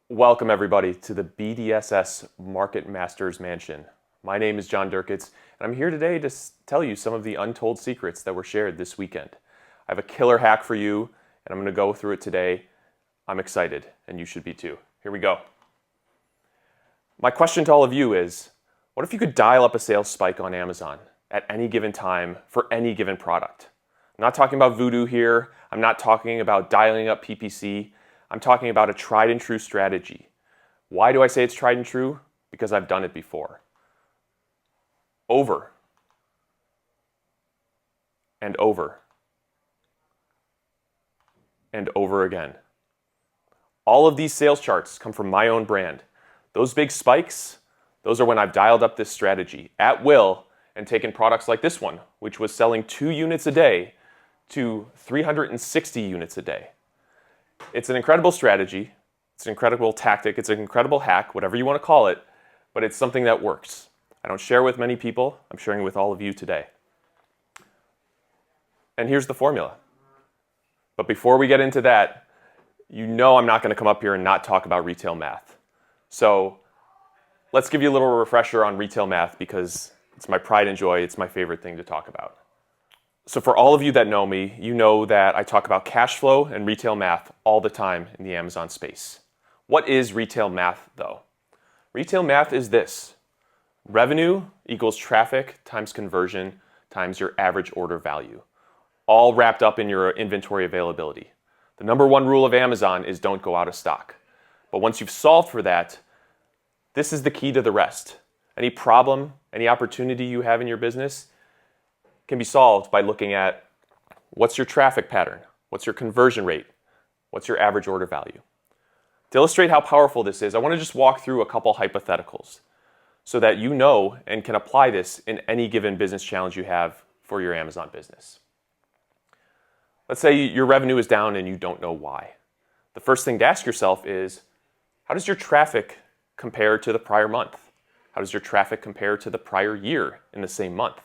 Welcome everybody to the BDSS Market Masters Mansion. My name is John Derkits, and I'm here today to tell you some of the untold secrets that were shared this weekend. I have a killer hack for you, and I'm going to go through it today. I'm excited, and you should be too. Here we go. My question to all of you is, what if you could dial up a sales spike on Amazon at any given time for any given product? I'm not talking about voodoo here. I'm not talking about dialing up PPC. I'm talking about a tried and true strategy. Why do I say it's tried and true? Because I've done it before. Over and over and over again. All of these sales charts come from my own brand. Those big spikes, those are when I've dialed up this strategy at will and taken products like this one, which was selling 2 units a day, to 360 units a day. It's an incredible strategy, it's an incredible tactic, it's an incredible hack, whatever you want to call it, but it's something that works. I don't share with many people, I'm sharing with all of you today. And here's the formula. But before we get into that, you know I'm not going to come up here and not talk about retail math. So let's give you a little refresher on retail math because it's my pride and joy, it's my favorite thing to talk about. So for all of you that know me, you know that I talk about cash flow and retail math all the time in the Amazon space. What is retail math though? Retail math is this: revenue equals traffic times conversion times your average order value, all wrapped up in your inventory availability. The number one rule of Amazon is don't go out of stock. But once you've solved for that, this is the key to the rest. Any problem, any opportunity you have in your business can be solved by looking at what's your traffic pattern, what's your conversion rate, what's your average order value. To illustrate how powerful this is, I want to just walk through a couple hypotheticals so that you know and can apply this in any given business challenge you have for your Amazon business. Let's say your revenue is down and you don't know why. The first thing to ask yourself is, how does your traffic compare to the prior month? How does your traffic compare to the prior year in the same month?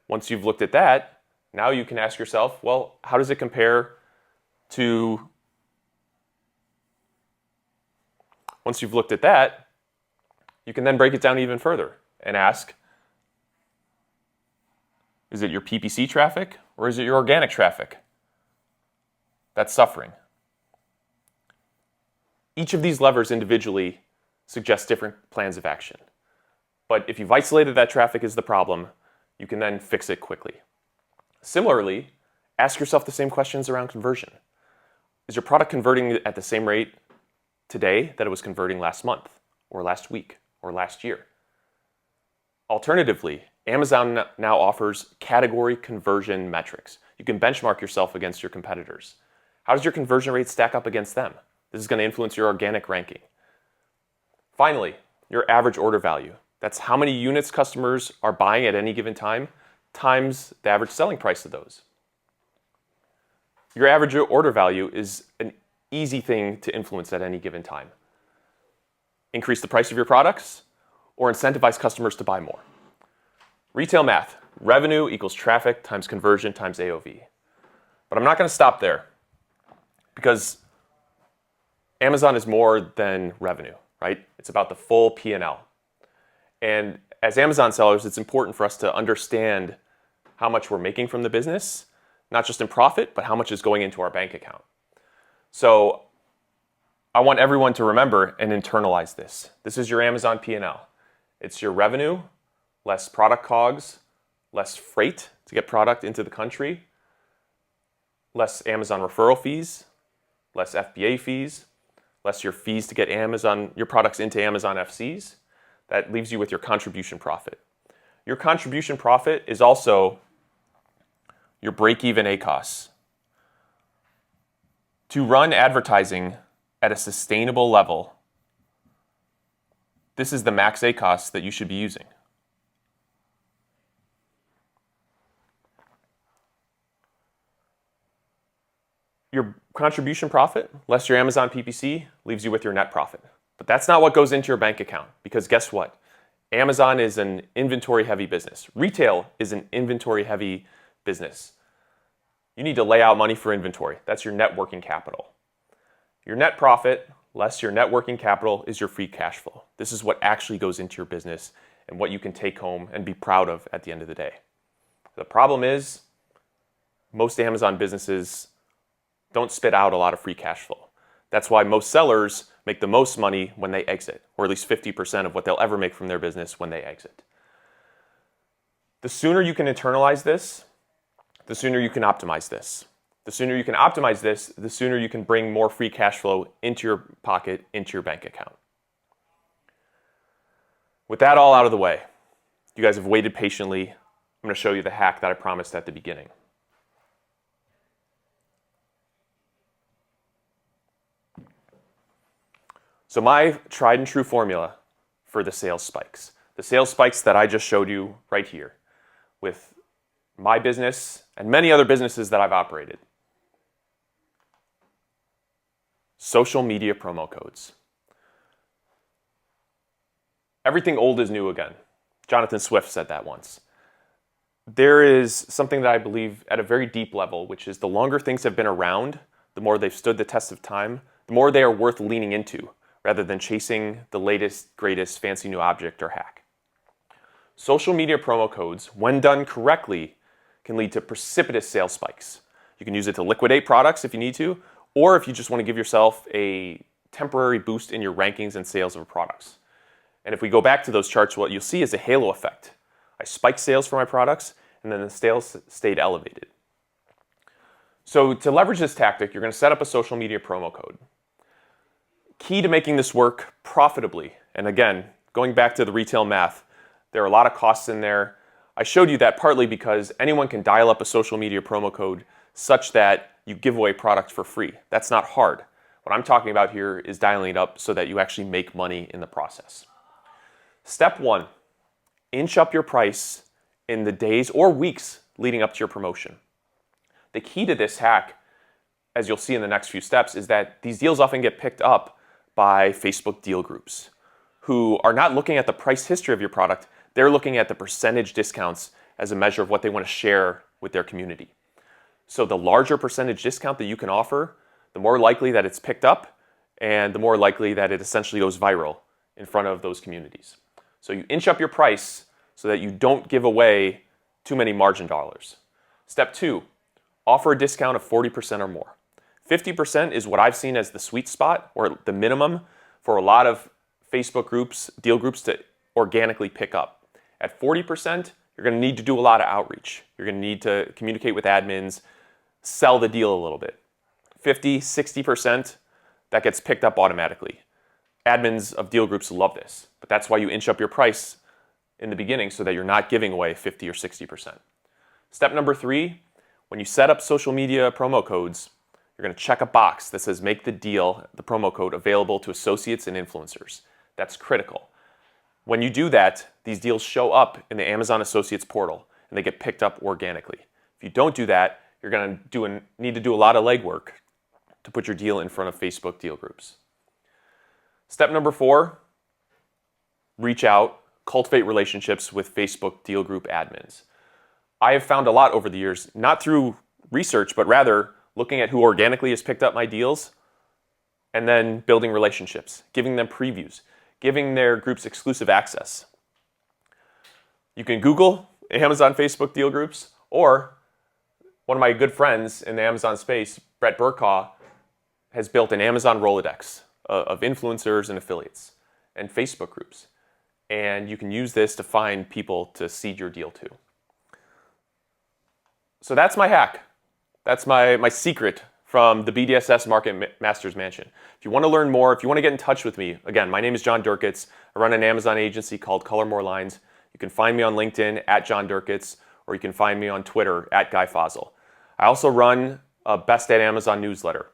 Once you've looked at that, now you can ask yourself, well, how does it compare to... Once you've looked at that, you can then break it down even further and ask, is it your PPC traffic or is it your organic traffic that's suffering? Each of these levers individually suggests different plans of action. But if you've isolated that traffic as the problem, you can then fix it quickly. Similarly, ask yourself the same questions around conversion. Is your product converting at the same rate today that it was converting last month, or last week, or last year? Alternatively, Amazon now offers category conversion metrics. You can benchmark yourself against your competitors. How does your conversion rate stack up against them? This is going to influence your organic ranking. Finally, your average order value. That's how many units customers are buying at any given time times the average selling price of those. Your average order value is an easy thing to influence at any given time. Increase the price of your products or incentivize customers to buy more. Retail math, revenue equals traffic times conversion times AOV. But I'm not going to stop there because Amazon is more than revenue, right? It's about the full P&L. And as Amazon sellers, it's important for us to understand how much we're making from the business, not just in profit, but how much is going into our bank account. So I want everyone to remember and internalize this. This is your Amazon P&L. It's your revenue, less product COGS, less freight to get product into the country, less Amazon referral fees, less FBA fees, less your fees to get your products into Amazon FCs. That leaves you with your contribution profit. Your contribution profit is also your break-even ACOS. To run advertising at a sustainable level, this is the max ACOS that you should be using. Your contribution profit, less your Amazon PPC, leaves you with your net profit. But that's not what goes into your bank account, because guess what? Amazon is an inventory-heavy business. Retail is an inventory-heavy business. You need to lay out money for inventory. That's your net working capital. Your net profit, less your net working capital is your free cash flow. This is what actually goes into your business and what you can take home and be proud of at the end of the day. The problem is most Amazon businesses don't spit out a lot of free cash flow. That's why most sellers make the most money when they exit, or at least 50% of what they'll ever make from their business when they exit. The sooner you can internalize this, the sooner you can optimize this. The sooner you can optimize this, the sooner you can bring more free cash flow into your pocket, into your bank account. With that all out of the way, you guys have waited patiently. I'm going to show you the hack that I promised at the beginning. So my tried and true formula for the sales spikes that I just showed you right here with my business and many other businesses that I've operated. Social media promo codes. Everything old is new again. Jonathan Swift said that once. There is something that I believe at a very deep level, which is the longer things have been around, the more they've stood the test of time, the more they are worth leaning into, rather than chasing the latest, greatest, fancy new object or hack. Social media promo codes, when done correctly, can lead to precipitous sales spikes. You can use it to liquidate products if you need to, or if you just want to give yourself a temporary boost in your rankings and sales of products. And if we go back to those charts, what you'll see is a halo effect. I spiked sales for my products, and then the sales stayed elevated. So to leverage this tactic, you're going to set up a social media promo code. Key to making this work profitably, and again, going back to the retail math, there are a lot of costs in there. I showed you that partly because anyone can dial up a social media promo code such that you give away product for free. That's not hard. What I'm talking about here is dialing it up so that you actually make money in the process. Step 1, inch up your price in the days or weeks leading up to your promotion. The key to this hack, as you'll see in the next few steps, is that these deals often get picked up by Facebook deal groups who are not looking at the price history of your product. They're looking at the percentage discounts as a measure of what they want to share with their community. So the larger percentage discount that you can offer, the more likely that it's picked up and the more likely that it essentially goes viral in front of those communities. So you inch up your price so that you don't give away too many margin dollars. Step 2, offer a discount of 40% or more. 50% is what I've seen as the sweet spot or the minimum for a lot of Facebook groups, deal groups to organically pick up. At 40%, you're going to need to do a lot of outreach. You're going to need to communicate with admins, sell the deal a little bit. 50, 60%, that gets picked up automatically. Admins of deal groups love this, but that's why you inch up your price in the beginning so that you're not giving away 50 or 60%. Step number 3, when you set up social media promo codes, you're going to check a box that says make the deal, the promo code, available to associates and influencers. That's critical. When you do that, these deals show up in the Amazon Associates portal and they get picked up organically. If you don't do that, you're going to need to do a lot of legwork to put your deal in front of Facebook deal groups. Step number 4, reach out, cultivate relationships with Facebook deal group admins. I have found a lot over the years, not through research, but rather looking at who organically has picked up my deals and then building relationships, giving them previews, giving their groups exclusive access. You can Google Amazon Facebook deal groups, or one of my good friends in the Amazon space, Brett Burkaw, has built an Amazon Rolodex of influencers and affiliates and Facebook groups. And you can use this to find people to seed your deal to. So that's my hack. That's my secret from the BDSS Market Master's Mansion. If you want to learn more, if you want to get in touch with me, again, my name is John Derkits. I run an Amazon agency called Color More Lines. You can find me on LinkedIn at John Derkits, or you can find me on Twitter at Guy Fossil. I also run a Best at Amazon newsletter,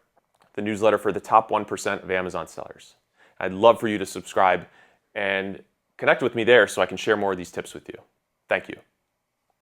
the newsletter for the top 1% of Amazon sellers. I'd love for you to subscribe and connect with me there so I can share more of these tips with you. Thank you.